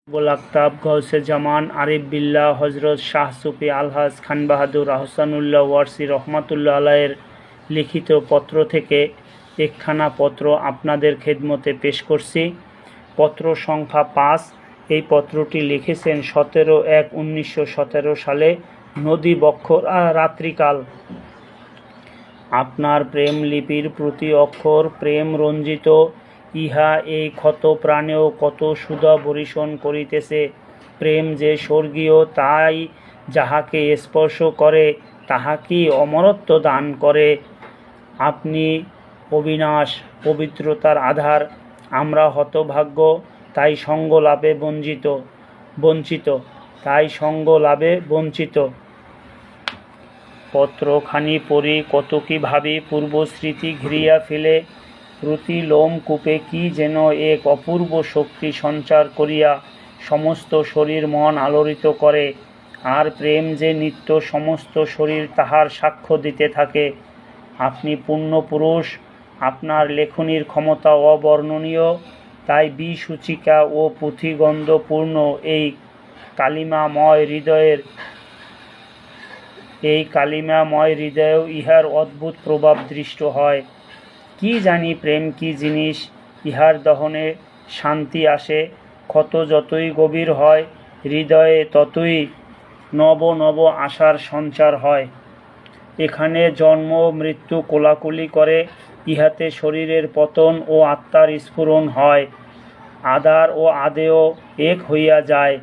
বুল আক্তাব গৌসে জামান আরিফ বিল্লাহ হজরত শাহ সুফি আলহাজ খান বাহাদুর আহসানুল্লাহ ওয়ারসি রহমাতুল্লাহ আলাইয়ের লিখিত পত্র থেকে একখানা পত্র আপনাদের খেদমতে পেশ করছি। পত্র সংখ্যা 5। এই পত্রটি লিখেছেন 17/1/1917 সালে নদী বক্ষ রাত্রিকাল। আপনার প্রেম লিপির প্রতি অক্ষর প্রেম রঞ্জিত, ইহা এই ক্ষত প্রাণেও কত সুধা বরিশন করিতেছে। প্রেম যে স্বর্গীয়, তাই যাহাকে স্পর্শ করে তাহাকেই অমরত্ব দান করে। আপনি অবিনাশ, পবিত্রতার আধার। আমরা হতভাগ্য, তাই সঙ্গ লাভে বঞ্চিত। পত্রখানি পড়ি কত কি ভাবি, পূর্বস্মৃতি ঘিরিয়া ফেলে। প্রতি লোমকূপে কি যেন এক অপূর্ব শক্তি সঞ্চার করিয়া সমস্ত শরীর মন আলোড়িত করে। আর প্রেম যে নিত্য সমস্ত শরীর তাহার সাক্ষ্য দিতে থাকে। আপনি পূর্ণপুরুষ, আপনার লেখনীর ক্ষমতা অবর্ণনীয়। তাই বিসূচিকা ও পুঁথিগন্ধপূর্ণ এই কালিমাময় হৃদয়েও ইহার অদ্ভুত প্রভাব দৃষ্ট হয়। কি জানি প্রেম কি জিনিস, ইহার দহনে শান্তি আসে। ক্ষত যতই গভীর হয়, হৃদয়ে ততই নব নব আশার সঞ্চার হয়। এখানে জন্ম মৃত্যু কোলাকুলি করে, ইহাতে শরীরের পতন ও আত্মার স্ফুরণ হয়। আধার ও আদেয় এক হইয়া যায়।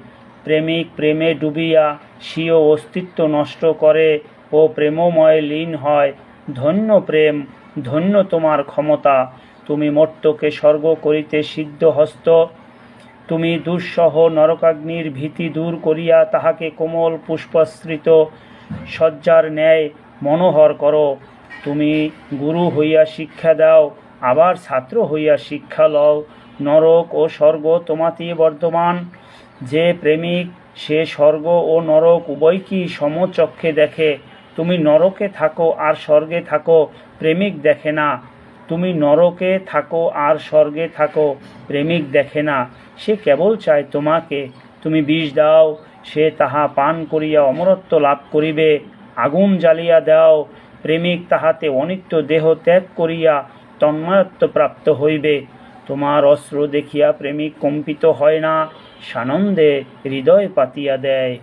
প্রেমিক প্রেমে ডুবিয়া স্বীয় অস্তিত্ব নষ্ট করে ও প্রেমময় লীন হয়। ধন্য প্রেম, ধন্য তোমার ক্ষমতা। তুমি মর্ত্যকে স্বর্গ করিতে সিদ্ধহস্ত। তুমি দুঃসহ নরকাগ্নির ভীতি দূর করিয়া তাহাকে কোমল পুষ্পাশ্রিত শয্যার ন্যায় মনোহর করো। তুমি গুরু হইয়া শিক্ষা দাও, আবার ছাত্র হইয়া শিক্ষা লও। নরক ও স্বর্গ তোমাতেই বর্তমান। যে প্রেমিক, সে স্বর্গ ও নরক উভয়কেই সমচক্ষে দেখে। তুমি নরকে থাকো আর স্বর্গে থাকো, প্রেমিক দেখে না। তুমি নরকে থাকো আর স্বর্গে থাকো, প্রেমিক দেখে না। সে কেবল চায় তোমাকে। তুমি বিষ দাও, সে তাহা পান করিয়া অমরত্ব লাভ করিবে। আগুন জ্বালিয়া দাও, প্রেমিক তাহাতে অনিত্য দেহ ত্যাগ করিয়া তন্ময়ত্ব প্রাপ্ত হইবে। তোমার অস্ত্র দেখিয়া প্রেমিক কম্পিত হয় না, সানন্দে হৃদয় পাতিয়া দেয়।